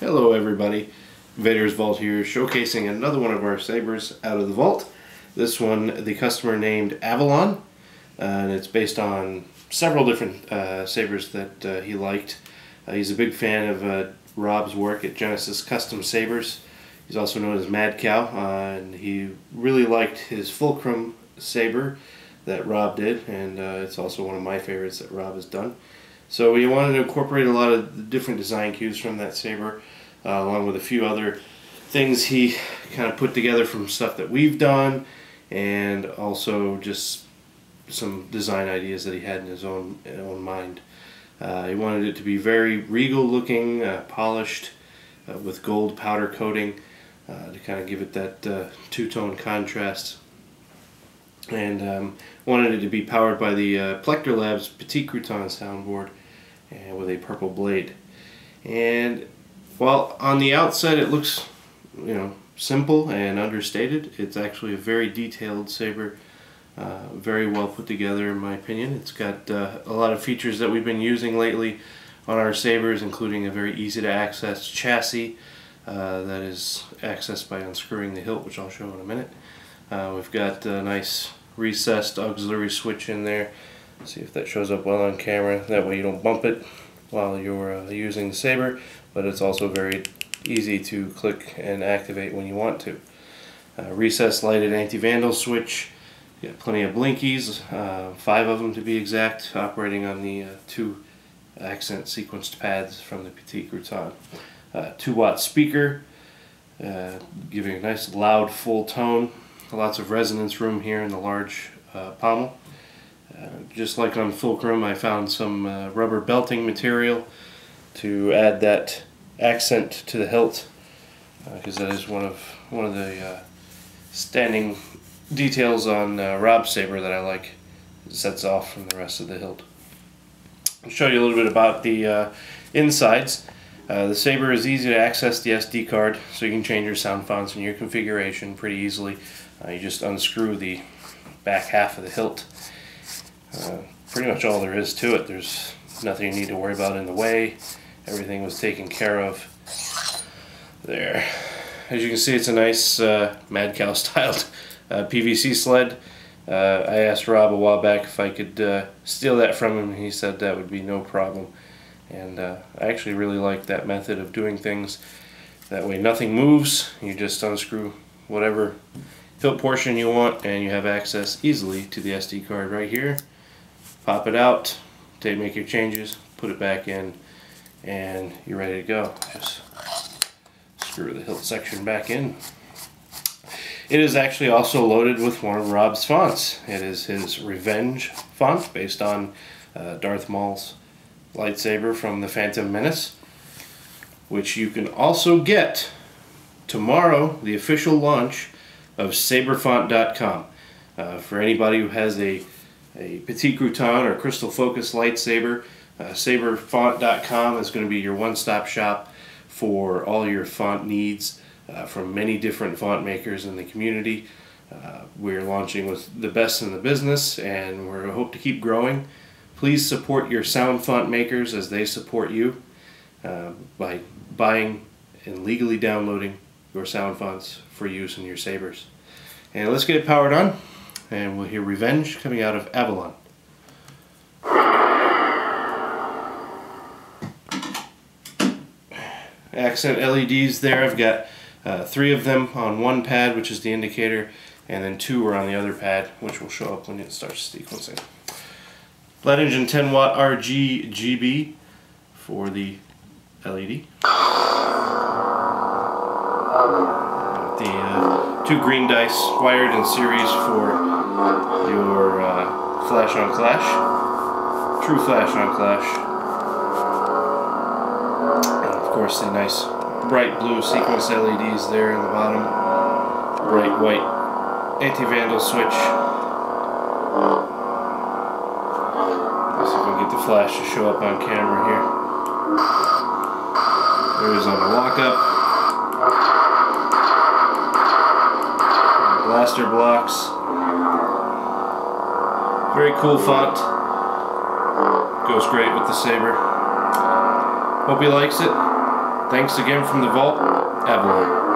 Hello everybody, Vader's Vault here, showcasing another one of our sabers out of the vault. This one the customer named Avalon, and it's based on several different sabers that he liked. He's a big fan of Rob's work at Genesis Custom Sabers. He's also known as Mad Cow, and he really liked his fulcrum saber that Rob did, and it's also one of my favorites that Rob has done. So we wanted to incorporate a lot of the different design cues from that saber, along with a few other things he kind of put together from stuff that we've done, and also just some design ideas that he had in his own mind. He wanted it to be very regal looking, polished, with gold powder coating to kind of give it that two-tone contrast. And wanted it to be powered by the Plector Labs Petit Crouton soundboard and with a purple blade. And while on the outside it looks, simple and understated, it's actually a very detailed saber, very well put together in my opinion. It's got a lot of features that we've been using lately on our sabers, including a very easy to access chassis that is accessed by unscrewing the hilt, which I'll show in a minute. We've got a nice recessed auxiliary switch in there. See if that shows up well on camera. That way you don't bump it while you're using the saber, but it's also very easy to click and activate when you want to. Recessed lighted anti-vandal switch. You got plenty of blinkies, 5 of them to be exact, operating on the 2 accent sequenced pads from the Petit Crouton. 2-watt speaker, giving a nice loud full tone. Lots of resonance room here in the large pommel. Just like on fulcrum, I found some rubber belting material to add that accent to the hilt, because that is one of the standing details on Rob's saber that I like. It sets off from the rest of the hilt. I'll show you a little bit about the insides. The saber is easy to access the SD card, so you can change your sound fonts and your configuration pretty easily. You just unscrew the back half of the hilt. Pretty much all there is to it. There's nothing you need to worry about in the way. Everything was taken care of there. As you can see, it's a nice Mad Cow styled PVC sled. I asked Rob a while back if I could steal that from him, and he said that would be no problem. And I actually really like that method of doing things. That way nothing moves. You just unscrew whatever hilt portion you want, and you have access easily to the SD card right here. Pop it out, make your changes, put it back in, and you're ready to go. Just screw the hilt section back in. It is actually also loaded with one of Rob's fonts. It is his Revenge font, based on Darth Maul's lightsaber from the Phantom Menace, which you can also get tomorrow, the official launch of saberfont.com. For anybody who has a Petit Crouton or Crystal Focus lightsaber, saberfont.com is going to be your one-stop shop for all your font needs from many different font makers in the community. We're launching with the best in the business, and we hope to keep growing. Please support your sound font makers as they support you by buying and legally downloading your sound fonts for use in your sabers. And let's get it powered on, and we'll hear Revenge coming out of Avalon. Accent LEDs there. I've got 3 of them on one pad, which is the indicator, and then 2 are on the other pad, which will show up when it starts sequencing. Flat engine 10-watt RGB for the LED. The 2 green dice wired in series for your flash on clash, true flash on clash. And of course the nice bright blue sequence LEDs there in the bottom. Bright white anti-vandal switch. Let's see if we can get the flash to show up on camera here. There it is on the lockup. Blaster blocks. Very cool font. Goes great with the saber. Hope he likes it. Thanks again from the vault, Avalon.